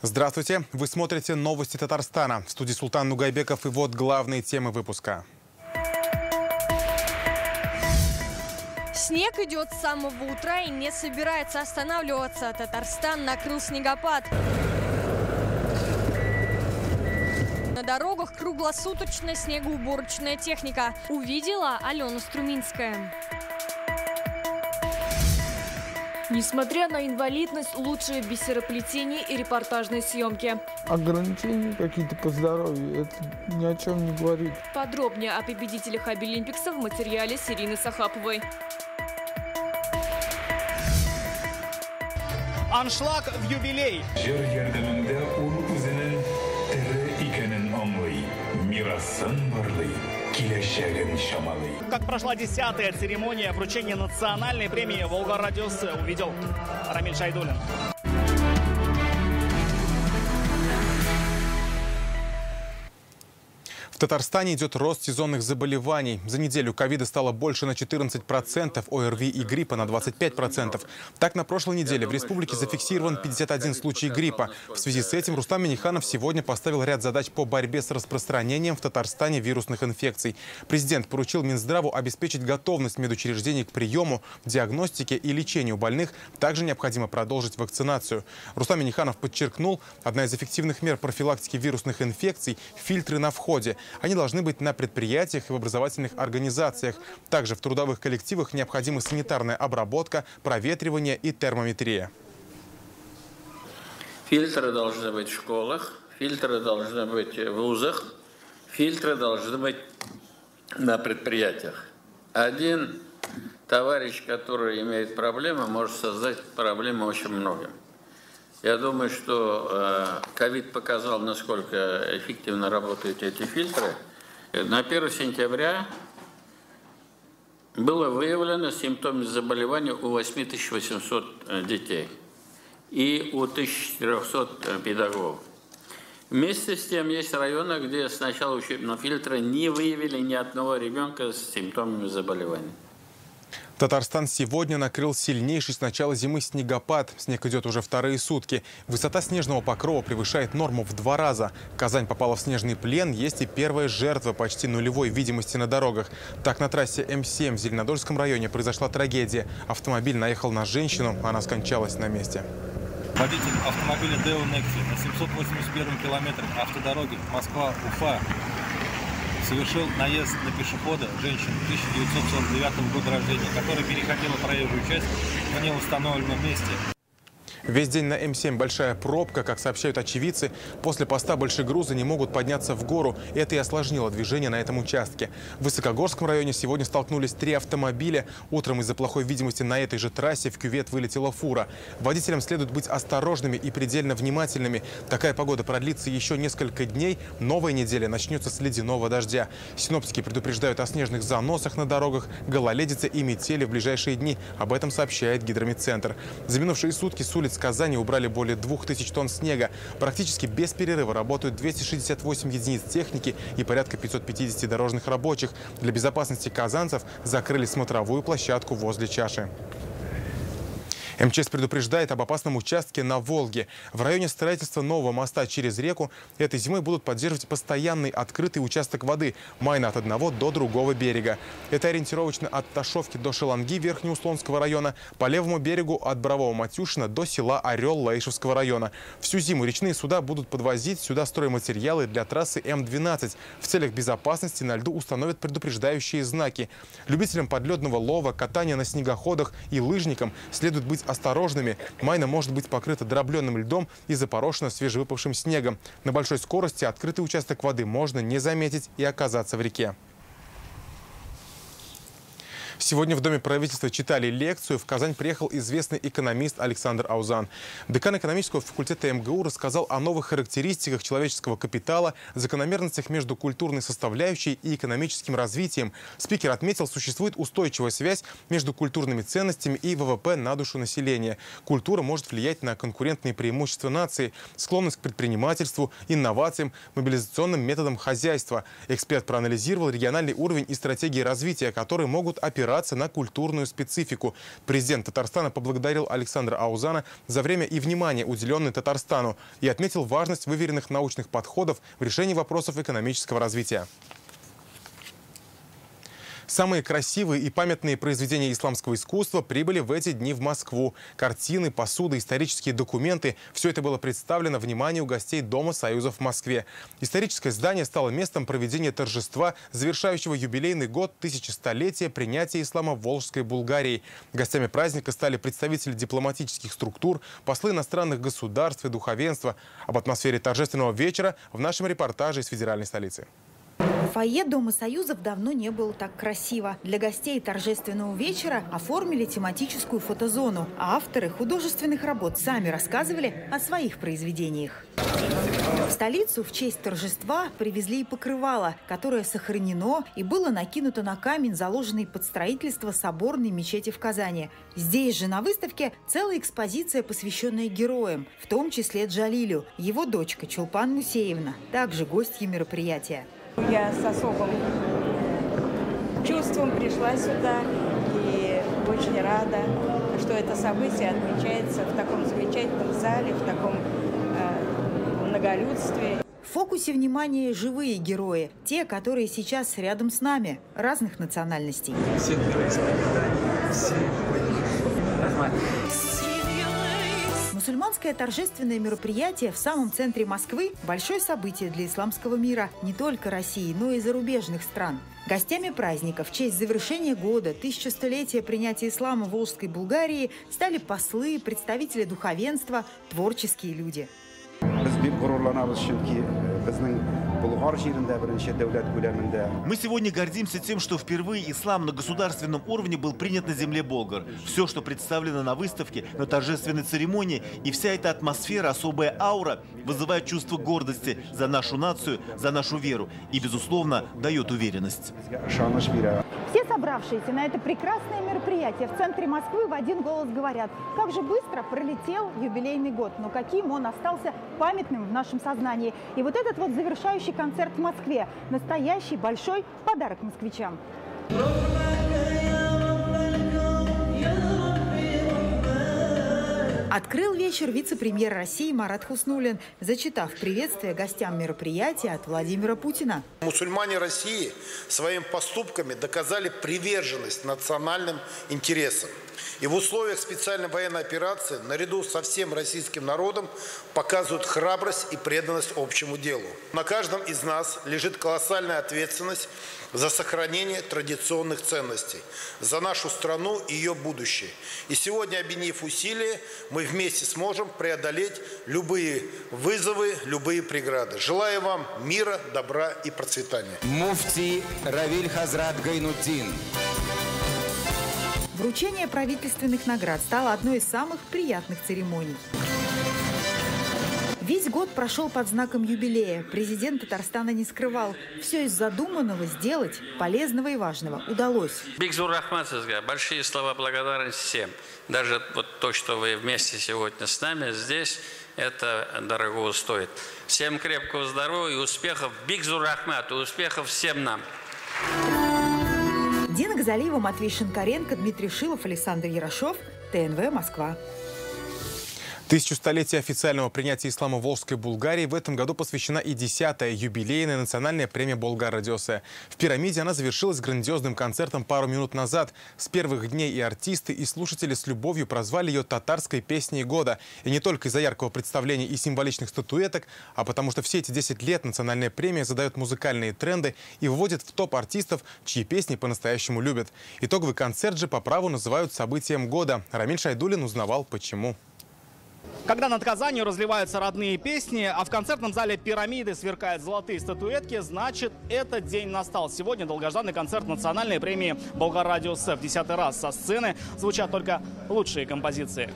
Здравствуйте! Вы смотрите новости Татарстана. В студии Султан Нугайбеков, и вот главные темы выпуска. Снег идет с самого утра и не собирается останавливаться. Татарстан накрыл снегопад. На дорогах круглосуточная снегоуборочная техника. Увидела Алена Струминская. Несмотря на инвалидность, лучшее бисероплетение и репортажные съемки. Ограничения какие-то по здоровью, это ни о чем не говорит. Подробнее о победителях Обилимпикса в материале с Ириной Сахаповой. Аншлаг в юбилей. Как прошла 10-я церемония вручения национальной премии «Волга-Радиус», увидел Рамиль Шайдуллин. В Татарстане идет рост сезонных заболеваний. За неделю ковида стало больше на 14%, ОРВИ и гриппа на 25%. Так, на прошлой неделе в республике зафиксирован 51 случай гриппа. В связи с этим Рустам Минниханов сегодня поставил ряд задач по борьбе с распространением в Татарстане вирусных инфекций. Президент поручил Минздраву обеспечить готовность медучреждений к приему, диагностике и лечению больных. Также необходимо продолжить вакцинацию. Рустам Минниханов подчеркнул, одна из эффективных мер профилактики вирусных инфекций – фильтры на входе. Они должны быть на предприятиях и в образовательных организациях. Также в трудовых коллективах необходима санитарная обработка, проветривание и термометрия. Фильтры должны быть в школах, фильтры должны быть в вузах, фильтры должны быть на предприятиях. Один товарищ, который имеет проблемы, может создать проблемы очень многим. Я думаю, что ковид показал, насколько эффективно работают эти фильтры. На 1 сентября было выявлено симптомы заболевания у 8800 детей и у 1400 педагогов. Вместе с тем есть районы, где с начала учебного фильтра не выявили ни одного ребенка с симптомами заболевания. Татарстан сегодня накрыл сильнейший с начала зимы снегопад. Снег идет уже вторые сутки. Высота снежного покрова превышает норму в 2 раза. Казань попала в снежный плен. Есть и первая жертва почти нулевой видимости на дорогах. Так, на трассе М7 в Зеленодольском районе произошла трагедия. Автомобиль наехал на женщину, она скончалась на месте. Водитель автомобиля Део Некси на 781 километре автодороги Москва-Уфа совершил наезд на пешехода, женщину 1949 года рождения, которая переходила проезжую часть в неустановленном месте. Весь день на М7 большая пробка. Как сообщают очевидцы, после поста большегрузы не могут подняться в гору. Это и осложнило движение на этом участке. В Высокогорском районе сегодня столкнулись 3 автомобиля. Утром из-за плохой видимости на этой же трассе в кювет вылетела фура. Водителям следует быть осторожными и предельно внимательными. Такая погода продлится еще несколько дней. Новая неделя начнется с ледяного дождя. Синоптики предупреждают о снежных заносах на дорогах, гололедице и метели в ближайшие дни. Об этом сообщает Гидромедцентр. За минувшие сутки с улиц Казани убрали более 2000 тонн снега. Практически без перерыва работают 268 единиц техники и порядка 550 дорожных рабочих. Для безопасности казанцев закрыли смотровую площадку возле чаши. МЧС предупреждает об опасном участке на Волге. В районе строительства нового моста через реку этой зимой будут поддерживать постоянный открытый участок воды Майна от одного до другого берега. Это ориентировочно от Ташовки до Шеланги Верхнеуслонского района, по левому берегу от Борового-Матюшина до села Орел Лаишевского района. Всю зиму речные суда будут подвозить сюда стройматериалы для трассы М12. В целях безопасности на льду установят предупреждающие знаки. Любителям подледного лова, катания на снегоходах и лыжникам следует быть осторожными. Майна может быть покрыта дробленным льдом и запорошена свежевыпавшим снегом. На большой скорости открытый участок воды можно не заметить и оказаться в реке. Сегодня в Доме правительства читали лекцию. В Казань приехал известный экономист Александр Аузан. Декан экономического факультета МГУ рассказал о новых характеристиках человеческого капитала, закономерностях между культурной составляющей и экономическим развитием. Спикер отметил, существует устойчивая связь между культурными ценностями и ВВП на душу населения. Культура может влиять на конкурентные преимущества нации, склонность к предпринимательству, инновациям, мобилизационным методам хозяйства. Эксперт проанализировал региональный уровень и стратегии развития, которые могут опираться опираться на культурную специфику. Президент Татарстана поблагодарил Александра Аузана за время и внимание, уделенное Татарстану, и отметил важность выверенных научных подходов в решении вопросов экономического развития. Самые красивые и памятные произведения исламского искусства прибыли в эти дни в Москву. Картины, посуда, исторические документы – все это было представлено вниманию гостей Дома Союзов в Москве. Историческое здание стало местом проведения торжества, завершающего юбилейный год 1100-летия принятия ислама в Волжской Булгарии. Гостями праздника стали представители дипломатических структур, послы иностранных государств и духовенства. Об атмосфере торжественного вечера в нашем репортаже из федеральной столицы. Фойе Дома Союзов давно не было так красиво. Для гостей торжественного вечера оформили тематическую фотозону. А авторы художественных работ сами рассказывали о своих произведениях. В столицу в честь торжества привезли и покрывало, которое сохранено и было накинуто на камень, заложенный под строительство соборной мечети в Казани. Здесь же на выставке целая экспозиция, посвященная героям, в том числе Джалилю. Его дочка Чулпан Мусеевна, также гостья мероприятия. Я с особым чувством пришла сюда и очень рада, что это событие отмечается в таком замечательном зале, в таком многолюдстве. В фокусе внимания живые герои, те, которые сейчас рядом с нами, разных национальностей. Всех героев исповедания, все Мусульманское торжественное мероприятие в самом центре Москвы – большое событие для исламского мира не только России, но и зарубежных стран. Гостями праздника в честь завершения года 1100-летия принятия ислама в Волжской Булгарии стали послы, представители духовенства, творческие люди. Мы сегодня гордимся тем, что впервые ислам на государственном уровне был принят на земле болгар. Все, что представлено на выставке, на торжественной церемонии, и вся эта атмосфера, особая аура вызывает чувство гордости за нашу нацию, за нашу веру и, безусловно, дает уверенность. Все собравшиеся на это прекрасное мероприятие в центре Москвы в один голос говорят, как же быстро пролетел юбилейный год, но каким он остался памятным в нашем сознании. И вот этот вот завершающий концерт в Москве – настоящий большой подарок москвичам. Открыл вечер вице-премьер России Марат Хуснуллин, зачитав приветствие гостям мероприятия от Владимира Путина. Мусульмане России своими поступками доказали приверженность национальным интересам. И в условиях специальной военной операции, наряду со всем российским народом, показывают храбрость и преданность общему делу. На каждом из нас лежит колоссальная ответственность за сохранение традиционных ценностей, за нашу страну и ее будущее. И сегодня, объединив усилия, мы вместе сможем преодолеть любые вызовы, любые преграды. Желаю вам мира, добра и процветания. Муфти Равиль Хазрат Гайнуддин. Вручение правительственных наград стало одной из самых приятных церемоний. Весь год прошел под знаком юбилея. Президент Татарстана не скрывал. Все из задуманного сделать, полезного и важного, удалось. Бигзур Рахматовна, большие слова благодарности всем. Даже вот то, что вы вместе сегодня с нами здесь, это дорого стоит. Всем крепкого здоровья и успехов. Бигзур Рахмат, и успехов всем нам. Дина Газалиева, Матвей Шинкаренко, Дмитрий Шилов, Александр Ярошов, ТНВ, Москва. 1100-летие официального принятия ислама в Волжской Булгарии в этом году посвящена и 10-я юбилейная национальная премия «Болгар-радиосе». В пирамиде она завершилась грандиозным концертом пару минут назад. С первых дней и артисты, и слушатели с любовью прозвали ее татарской песней года. И не только из-за яркого представления и символичных статуэток, а потому что все эти 10 лет национальная премия задает музыкальные тренды и выводит в топ артистов, чьи песни по-настоящему любят. Итоговый концерт же по праву называют событием года. Рамиль Шайдуллин узнавал, почему. Когда над Казанью разливаются родные песни, а в концертном зале «Пирамиды» сверкают золотые статуэтки, значит, этот день настал. Сегодня долгожданный концерт национальной премии «Болгар-радиосе». В 10-й раз со сцены звучат только лучшие композиции.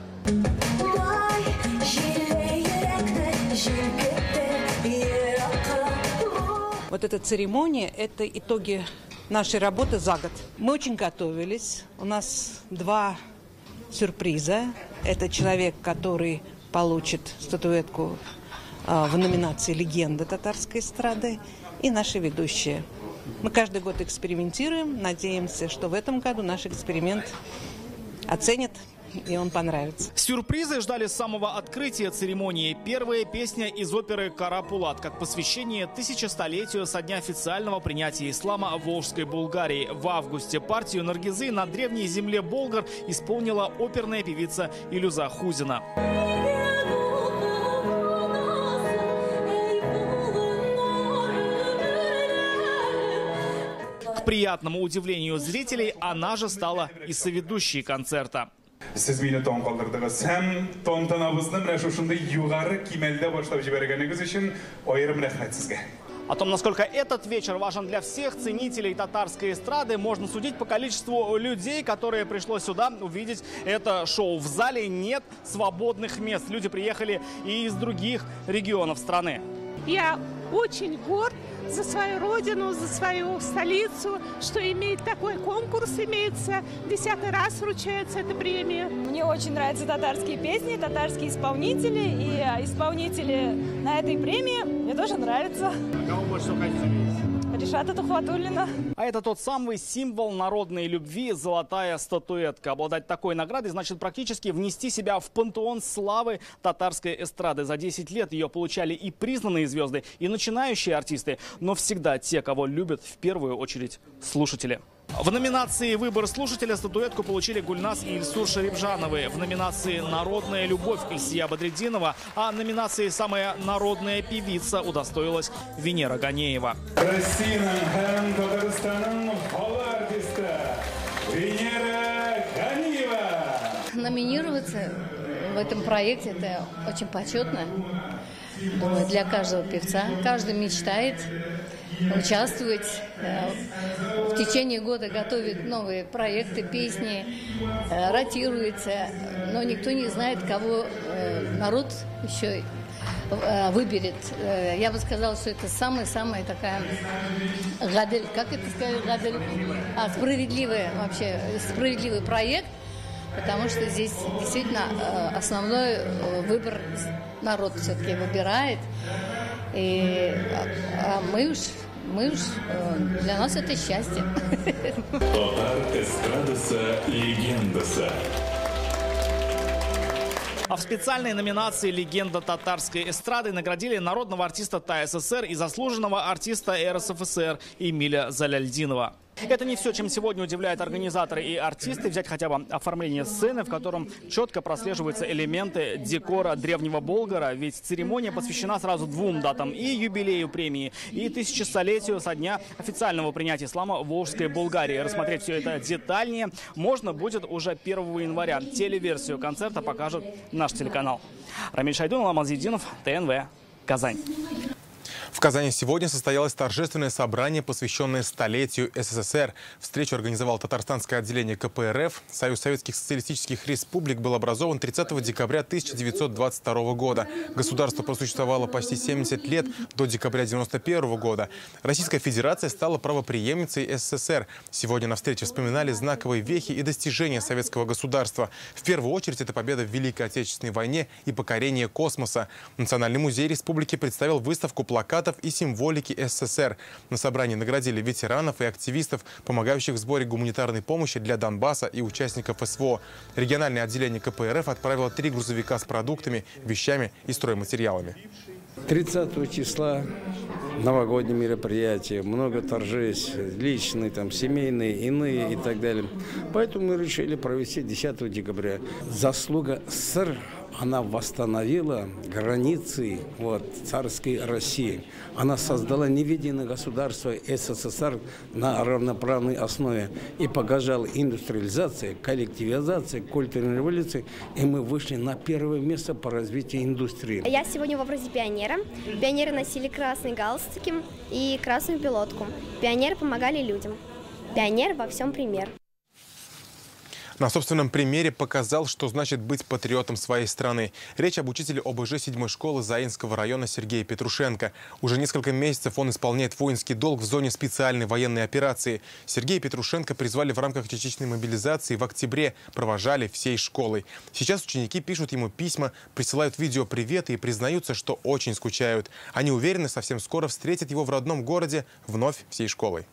Вот эта церемония – это итоги нашей работы за год. Мы очень готовились. У нас 2 сюрприза. Это человек, который получит статуэтку в номинации «Легенда татарской эстрады», и наши ведущие Мы каждый год экспериментируем. Надеемся, что в этом году наш эксперимент оценят, и он понравится. Сюрпризы ждали с самого открытия церемонии. Первая песня из оперы «Карапулат» как посвящение 1000-столетию со дня официального принятия ислама в Волжской Булгарии. В августе партию Наргизы на древней земле болгар исполнила оперная певица Илюза Хузина. К приятному удивлению зрителей она же стала и соведущей концерта. Siz meni to'n qoldirdingiz. Ham to'ntanamizni mana shunday yuqori kimelda boshlab jibarganingiz uchun ayrim rahmat sizga. О том, насколько этот вечер важен для всех ценителей татарской эстрады, можно судить по количеству людей, которые пришло сюда увидеть это шоу. В зале нет свободных мест. Люди приехали и из других регионов страны. Я очень горд за свою родину, за свою столицу, что имеет такой конкурс, имеется 10-й раз вручается эта премия. Мне очень нравятся татарские песни, татарские исполнители, и исполнители на этой премии мне тоже нравятся. Кого больше всего хотите? Ришата Тухватуллина. А это тот самый символ народной любви — золотая статуэтка. Обладать такой наградой значит практически внести себя в пантеон славы татарской эстрады. За 10 лет ее получали и признанные звезды, и начинающие артисты, но всегда те, кого любят в первую очередь слушатели. В номинации «Выбор слушателя» статуэтку получили Гульнас и Ильсур Шарипжановы. В номинации «Народная любовь» Ильсия Бадреддинова, а номинации «Самая народная певица» удостоилась Венера Ганеева. Номинироваться в этом проекте — это очень почетно. Думаю, для каждого певца. Каждый мечтает участвовать. В течение года готовит новые проекты, песни, ротируется. Но никто не знает, кого народ еще выберет. Я бы сказала, что это самая такая гадель. Как это сказать, гадель? Справедливый проект. Потому что здесь действительно основной выбор народ все-таки выбирает. И мы уж для нас это счастье. Татар эстрадасы легендасы. А в специальной номинации «Легенда татарской эстрады» наградили народного артиста ТАССР и заслуженного артиста РСФСР Эмиля Заляльдинова. Это не все, чем сегодня удивляют организаторы и артисты. Взять хотя бы оформление сцены, в котором четко прослеживаются элементы декора древнего Болгара. Ведь церемония посвящена сразу двум датам: и юбилею премии, и 1000-столетию со дня официального принятия ислама в Волжской Булгарии. Рассмотреть все это детальнее можно будет уже 1 января. Телеверсию концерта покажет наш телеканал. Рамиль Шайдун, Алмаз Зидинов, ТНВ, Казань. В Казани сегодня состоялось торжественное собрание, посвященное столетию СССР. Встречу организовал татарстанское отделение КПРФ. Союз Советских Социалистических Республик был образован 30 декабря 1922 года. Государство просуществовало почти 70 лет, до декабря 1991 года. Российская Федерация стала правопреемницей СССР. Сегодня на встрече вспоминали знаковые вехи и достижения советского государства. В первую очередь это победа в Великой Отечественной войне и покорение космоса. Национальный музей республики представил выставку плакатов и символики СССР. На собрании наградили ветеранов и активистов, помогающих в сборе гуманитарной помощи для Донбасса и участников СВО. Региональное отделение КПРФ отправило 3 грузовика с продуктами, вещами и стройматериалами. 30 числа новогодние мероприятия, много торжеств, личные, там, семейные, иные и так далее. Поэтому мы решили провести 10 декабря. Заслуга СССР, она восстановила границы царской России. Она создала невидимое государство СССР на равноправной основе и показала индустриализация, коллективизация, культурная революция. И мы вышли на первое место по развитию индустрии. Я сегодня в образе пионера. Пионеры носили красные галстуки и красную пилотку. Пионеры помогали людям. Пионер во всем пример. На собственном примере показал, что значит быть патриотом своей страны. Речь об учителе ОБЖ 7-й школы Заинского района Сергее Петрушенко. Уже несколько месяцев он исполняет воинский долг в зоне специальной военной операции. Сергея Петрушенко призвали в рамках частичной мобилизации в октябре, провожали всей школой. Сейчас ученики пишут ему письма, присылают видеоприветы и признаются, что очень скучают. Они уверены, совсем скоро встретят его в родном городе вновь всей школой.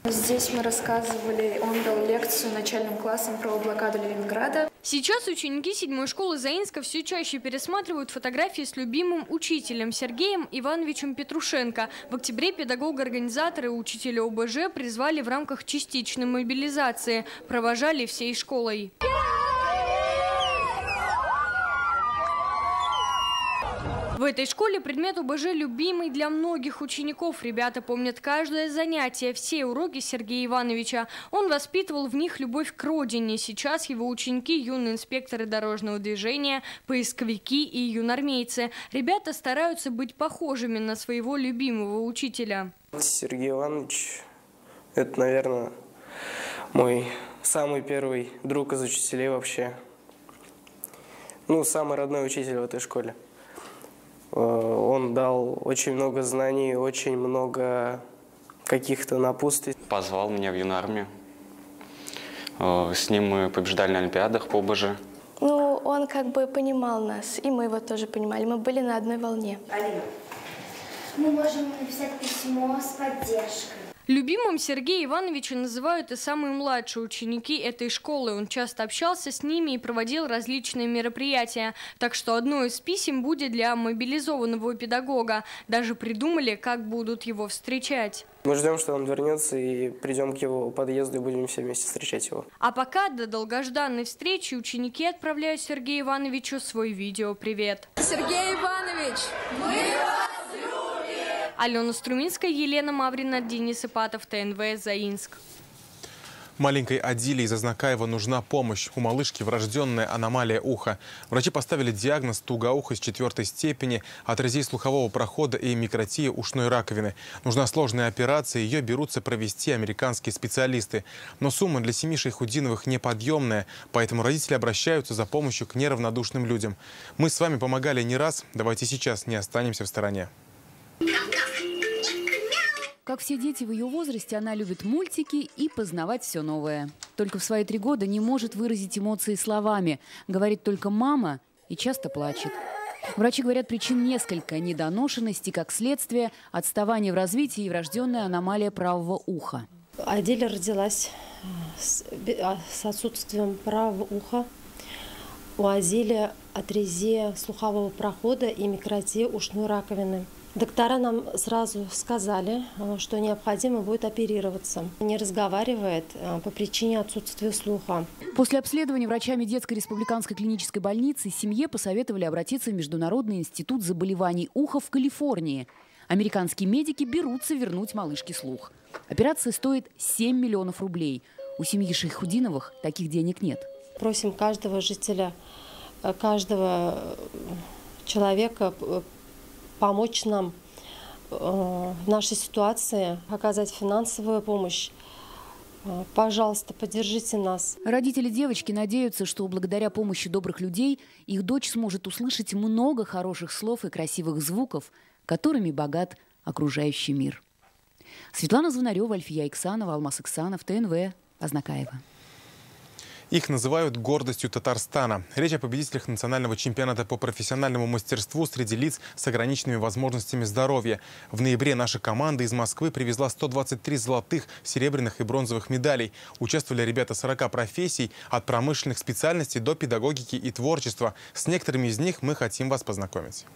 Здесь мы рассказывали, он дал лекцию начальным классам про блокаду Ленинграда. Сейчас ученики 7-й школы Заинска все чаще пересматривают фотографии с любимым учителем Сергеем Ивановичем Петрушенко. В октябре педагога-организаторы и учителя ОБЖ призвали в рамках частичной мобилизации. Провожали всей школой. В этой школе предмет ОБЖ любимый для многих учеников. Ребята помнят каждое занятие, все уроки Сергея Ивановича. Он воспитывал в них любовь к родине. Сейчас его ученики – юные инспекторы дорожного движения, поисковики и юнармейцы. Ребята стараются быть похожими на своего любимого учителя. Сергей Иванович – это, наверное, мой самый первый друг из учителей вообще. Ну, самый родной учитель в этой школе. Он дал очень много знаний, очень много каких-то напутствий. Позвал меня в юнармию. С ним мы побеждали на олимпиадах по ОБЖ. Ну, он как бы понимал нас, и мы его тоже понимали. Мы были на одной волне. Алина, мы можем написать письмо с поддержкой. Любимым Сергея Ивановича называют и самые младшие ученики этой школы. Он часто общался с ними и проводил различные мероприятия. Так что одно из писем будет для мобилизованного педагога. Даже придумали, как будут его встречать. Мы ждем, что он вернется, и придем к его подъезду и будем все вместе встречать его. А пока до долгожданной встречи ученики отправляют Сергею Ивановичу свой видео-привет. Сергей Иванович, мы вас любим! Алена Струминская, Елена Маврина, Денис Ипатов, ТНВ, Заинск. Маленькой Адиле из Азнакаева нужна помощь. У малышки врожденная аномалия уха. Врачи поставили диагноз тугоухость 4-й степени, атрезия слухового прохода и микротия ушной раковины. Нужна сложная операция, ее берутся провести американские специалисты. Но сумма для семьи Шайхутдиновых неподъемная, поэтому родители обращаются за помощью к неравнодушным людям. Мы с вами помогали не раз, давайте сейчас не останемся в стороне. Как все дети в ее возрасте, она любит мультики и познавать все новое. Только в свои 3 года не может выразить эмоции словами. Говорит только «мама» и часто плачет. Врачи говорят, причин несколько: недоношенности, как следствие, отставание в развитии и врожденная аномалия правого уха. Адиля родилась с отсутствием правого уха. У Адили атрезия слухового прохода и микротия ушной раковины. Доктора нам сразу сказали, что необходимо будет оперироваться. Не разговаривает по причине отсутствия слуха. После обследования врачами детской республиканской клинической больницы семье посоветовали обратиться в Международный институт заболеваний уха в Калифорнии. Американские медики берутся вернуть малышке слух. Операция стоит 7 миллионов рублей. У семьи Шайхутдиновых таких денег нет. Просим каждого жителя, каждого человека помочь нам в нашей ситуации, оказать финансовую помощь. Пожалуйста, поддержите нас. Родители девочки надеются, что благодаря помощи добрых людей их дочь сможет услышать много хороших слов и красивых звуков, которыми богат окружающий мир. Светлана Звонарева, Альфия Иксанова, Алмаз Иксанов, ТНВ, Азнакаева. Их называют гордостью Татарстана. Речь о победителях национального чемпионата по профессиональному мастерству среди лиц с ограниченными возможностями здоровья. В ноябре наша команда из Москвы привезла 123 золотых, серебряных и бронзовых медалей. Участвовали ребята 40 профессий, от промышленных специальностей до педагогики и творчества. С некоторыми из них мы хотим вас познакомить.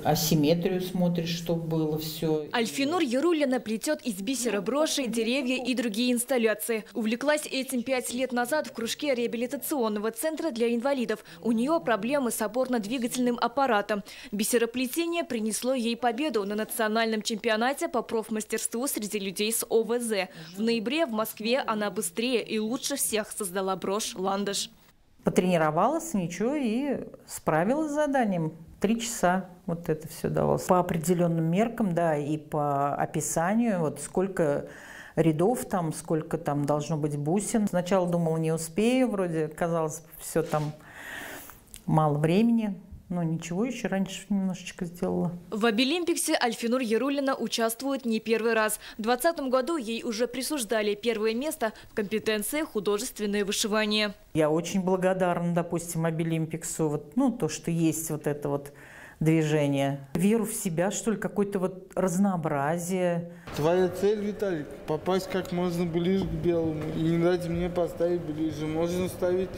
Асимметрию смотришь, чтобы было все. Альфинур Яруллина плетет из бисера броши, деревья и другие инсталляции. Увлеклась этим 5 лет назад в кружке реабилитационного центра для инвалидов. У нее проблемы с опорно-двигательным аппаратом. Бисероплетение принесло ей победу на национальном чемпионате по профмастерству среди людей с ОВЗ. В ноябре в Москве она быстрее и лучше всех создала брошь «Ландыш». Потренировалась, ничего, и справилась с заданием. 3 часа вот это все давалось. По определенным меркам, да, и по описанию, вот сколько рядов там, сколько там должно быть бусин. Сначала думала, не успею, вроде казалось, все там мало времени. Но ничего, еще раньше немножечко сделала. В Обилимпиксе Альфинур Яруллина участвует не первый раз. В 2020 году ей уже присуждали первое место в компетенции художественное вышивание. Я очень благодарна, допустим, Обилимпиксу, вот, ну, то, что есть вот это вот движение. Веру в себя, что ли, какое-то вот разнообразие. Твоя цель, Виталик, попасть как можно ближе к белому. И не дать мне поставить ближе. Можно ставить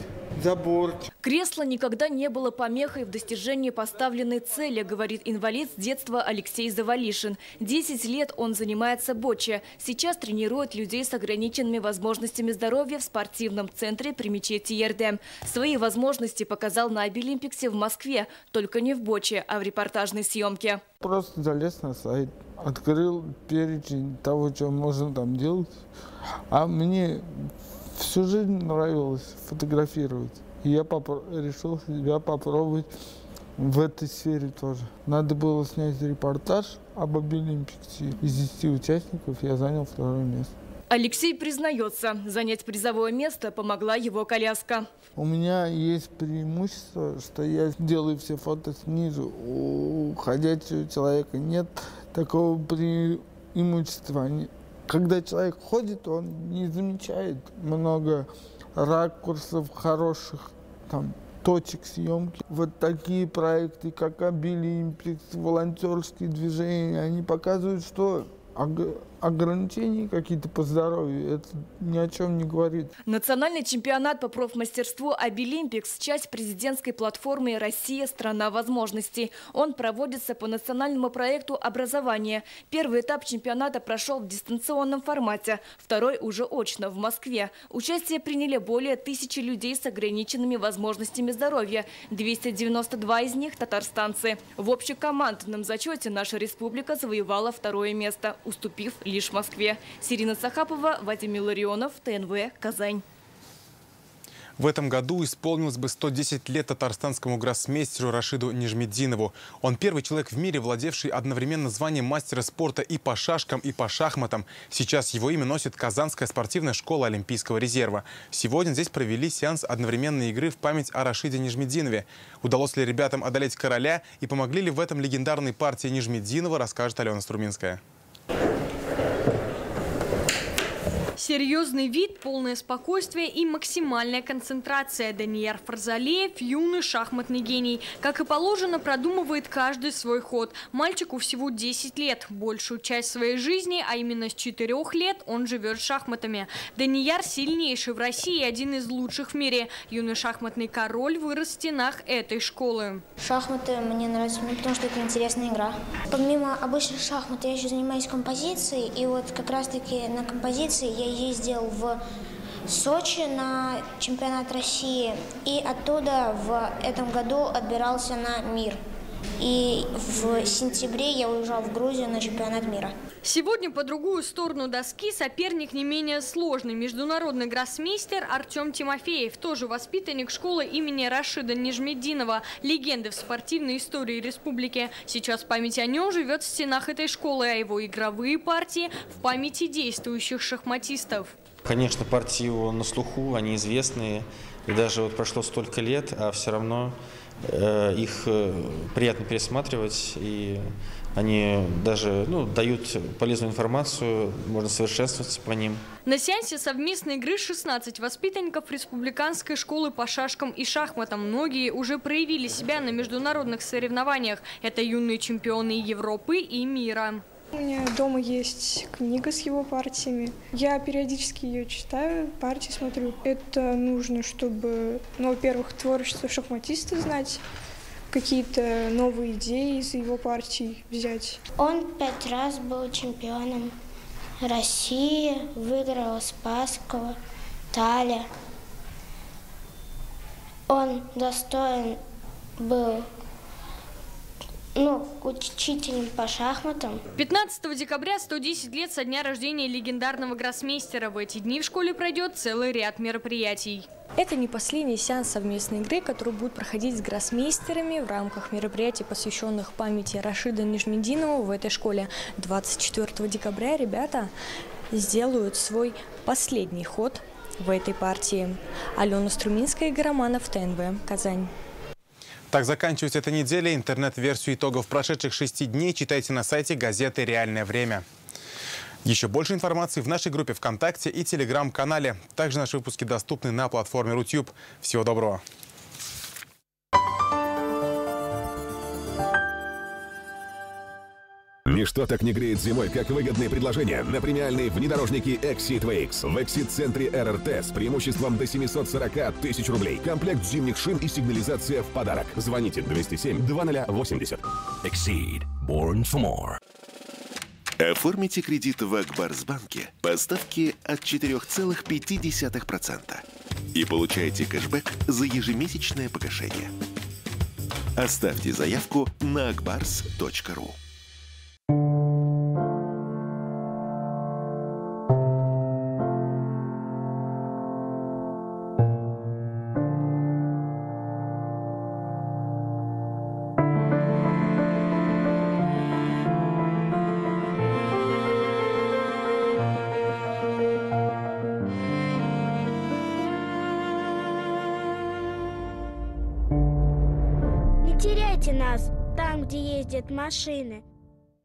забор. Кресло никогда не было помехой в достижении поставленной цели, говорит инвалид с детства Алексей Завалишин. 10 лет он занимается боче. Сейчас тренирует людей с ограниченными возможностями здоровья в спортивном центре при мечети Ердем. Свои возможности показал на Обилимпиксе в Москве, только не в боче, а в репортажной съемке. Просто залез на сайт, открыл перечень того, что можно там делать. А мне всю жизнь нравилось фотографировать. И я решил себя попробовать в этой сфере тоже. Надо было снять репортаж об Обилимпиксе. Из 10 участников я занял 2-е место. Алексей признается, занять призовое место помогла его коляска. У меня есть преимущество, что я делаю все фото снизу. У ходячего человека нет такого преимущества. Когда человек ходит, он не замечает много ракурсов, хороших точек съемки. Вот такие проекты, как Обилимпикс, волонтерские движения, они показывают, что ограничения какие-то по здоровью, это ни о чем не говорит. Национальный чемпионат по профмастерству Обилимпикс – часть президентской платформы «Россия – страна возможностей». Он проводится по национальному проекту образования. Первый этап чемпионата прошел в дистанционном формате, второй уже очно в Москве. Участие приняли более 1000 людей с ограниченными возможностями здоровья. 292 из них – татарстанцы. В общекомандном зачете наша республика завоевала 2-е место, уступив лишь Москве. Сирина Сахапова, Вадим Илларионов, ТНВ, Казань. В этом году исполнилось бы 110 лет татарстанскому гроссмейстеру Рашиду Нижмединову. Он первый человек в мире, владевший одновременно званием мастера спорта и по шашкам, и по шахматам. Сейчас его имя носит Казанская спортивная школа Олимпийского резерва. Сегодня здесь провели сеанс одновременной игры в память о Рашиде Нижмединове. Удалось ли ребятам одолеть короля и помогли ли в этом легендарной партии Нижмединова, расскажет Алена Струминская. Серьезный вид, полное спокойствие и максимальная концентрация. Данияр Фарзалеев – юный шахматный гений. Как и положено, продумывает каждый свой ход. Мальчику всего 10 лет. Большую часть своей жизни, а именно с 4 лет, он живет шахматами. Данияр – сильнейший в России и один из лучших в мире. Юный шахматный король вырос в стенах этой школы. Шахматы мне нравятся, потому что это интересная игра. Помимо обычных шахмат я еще занимаюсь композицией. И вот как раз-таки на композиции я ездил в Сочи на чемпионат России и оттуда в этом году отбирался на мир. И в сентябре я уезжал в Грузию на чемпионат мира. Сегодня по другую сторону доски соперник не менее сложный. Международный гроссмейстер Артем Тимофеев, тоже воспитанник школы имени Рашида Нижмединова, легенды в спортивной истории республики. Сейчас память о нем живет в стенах этой школы, а его игровые партии в памяти действующих шахматистов. Конечно, партии его на слуху, они известные. И даже вот прошло столько лет, а все равно их приятно пересматривать, и они даже дают полезную информацию, можно совершенствоваться по ним. На сеансе совместной игры 16 воспитанников республиканской школы по шашкам и шахматам. Многие уже проявили себя на международных соревнованиях. Это юные чемпионы Европы и мира. У меня дома есть книга с его партиями. Я периодически ее читаю, партии смотрю. Это нужно, чтобы, во-первых, творчество шахматиста знать, какие-то новые идеи из его партий взять. Он 5 раз был чемпионом России, выиграл Спасского, Таля. Он достоин был учителем по шахматам. 15 декабря 110 лет со дня рождения легендарного гроссмейстера. В эти дни в школе пройдет целый ряд мероприятий. Это не последний сеанс совместной игры, который будет проходить с гроссмейстерами в рамках мероприятий, посвященных памяти Рашида Нижмединова в этой школе. 24 декабря ребята сделают свой последний ход в этой партии. Алена Струминская, Игорь Романов, ТНВ, Казань. Так заканчивается эта неделя. Интернет-версию итогов прошедших 6 дней читайте на сайте газеты «Реальное время». Еще больше информации в нашей группе ВКонтакте и Телеграм-канале. Также наши выпуски доступны на платформе Рутюб. Всего доброго. Ничто так не греет зимой, как выгодные предложения на премиальные внедорожники Exit VX. В Exit-центре РРТ с преимуществом до 740 тысяч рублей. Комплект зимних шин и сигнализация в подарок. Звоните 207-2080. Exceed. Born for more. Оформите кредит в Акбарсбанке по ставке от 4,5% и получайте кэшбэк за ежемесячное погашение. Оставьте заявку на akbars.ru. Теряйте нас там, где ездят машины.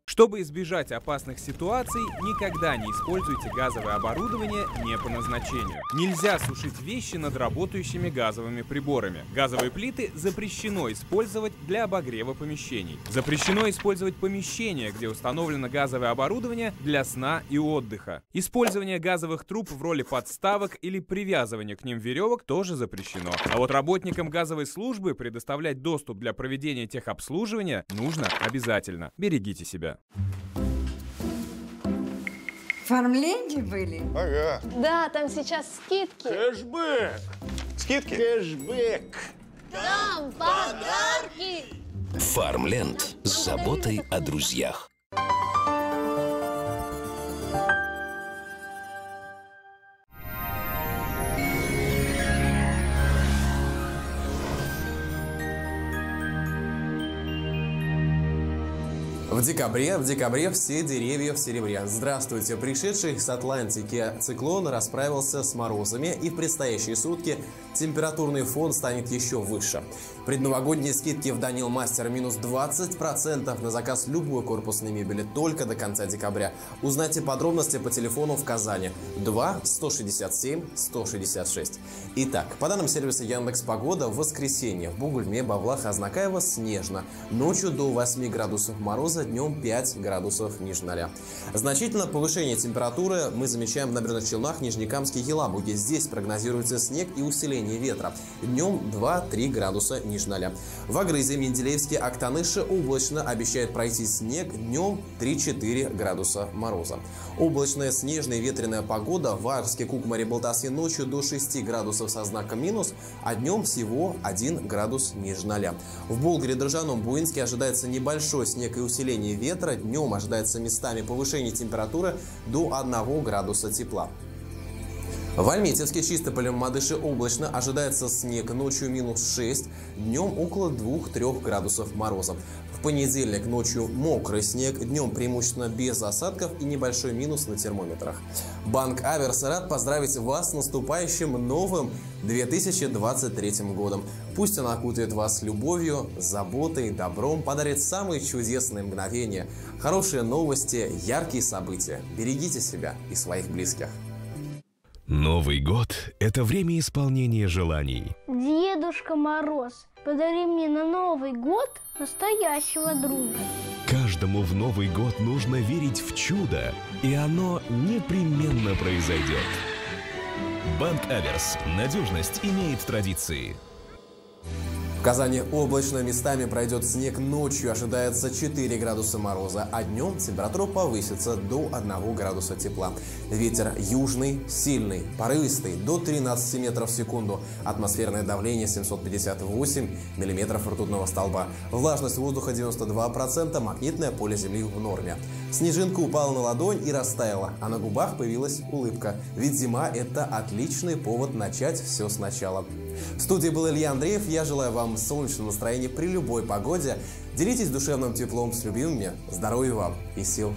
Чтобы избежать опасных ситуаций, никогда не используйте газовое оборудование не по назначению. Нельзя сушить вещи над работающими газовыми приборами. Газовые плиты запрещено использовать для обогрева помещений. Запрещено использовать помещения, где установлено газовое оборудование для сна и отдыха. Использование газовых труб в роли подставок или привязывание к ним веревок тоже запрещено. А вот работникам газовой службы предоставлять доступ для проведения техобслуживания нужно обязательно. Берегите себя. В Фармленде были? Ага. Да, там сейчас скидки. Кэшбэк. Скидки? Кэшбэк. Там подарки. Фармленд с заботой о друзьях. В декабре все деревья в серебре. Здравствуйте! Пришедший с Атлантики циклон расправился с морозами, и в предстоящие сутки температурный фон станет еще выше. Предновогодние скидки в Данил Мастер минус 20% на заказ любой корпусной мебели только до конца декабря. Узнайте подробности по телефону в Казани 2 167 166. Итак, по данным сервиса Яндекс.Погода, в воскресенье в Бугульме, Бавлах, Азнакаево снежно. Ночью до 8 градусов мороза, днем 5 градусов ниже 0. Значительно повышение температуры мы замечаем в Набережных Челнах, Нижнекамске, Елабуге. Здесь прогнозируется снег и усиление ветра. Днем 2-3 градуса ниже 0. В Агрызе, Менделеевске, Актаныше облачно, обещает пройти снег, днем 3-4 градуса мороза. Облачная, снежная и ветреная погода в Арске, Кукмаре, Балтасе ночью до 6 градусов со знаком минус, а днем всего 1 градус ниже 0. В Болгаре, Дрожжаном, Буинске ожидается небольшой снег и усиление ветра, днем ожидается местами повышение температуры до 1 градуса тепла. В Альметьевске, Чистополе, Мадыше облачно, ожидается снег, ночью минус 6, днем около 2-3 градусов мороза. В понедельник ночью мокрый снег, днем преимущественно без осадков и небольшой минус на термометрах. Банк Аверс рад поздравить вас с наступающим новым 2023 годом. Пусть он окутает вас любовью, заботой, добром, подарит самые чудесные мгновения, хорошие новости, яркие события. Берегите себя и своих близких. Новый год – это время исполнения желаний. Дедушка Мороз, подари мне на Новый год настоящего друга. Каждому в Новый год нужно верить в чудо, и оно непременно произойдет. Банк Аверс. Надежность имеет традиции. В Казани облачно, местами пройдет снег, ночью ожидается 4 градуса мороза, а днем температура повысится до 1 градуса тепла. Ветер южный, сильный, порывистый, до 13 метров в секунду. Атмосферное давление 758 миллиметров ртутного столба. Влажность воздуха 92%, магнитное поле Земли в норме. Снежинка упала на ладонь и растаяла, а на губах появилась улыбка. Ведь зима – это отличный повод начать все сначала. В студии был Илья Андреев. Я желаю вам солнечного настроения при любой погоде. Делитесь душевным теплом с любимыми. Здоровья вам и сил.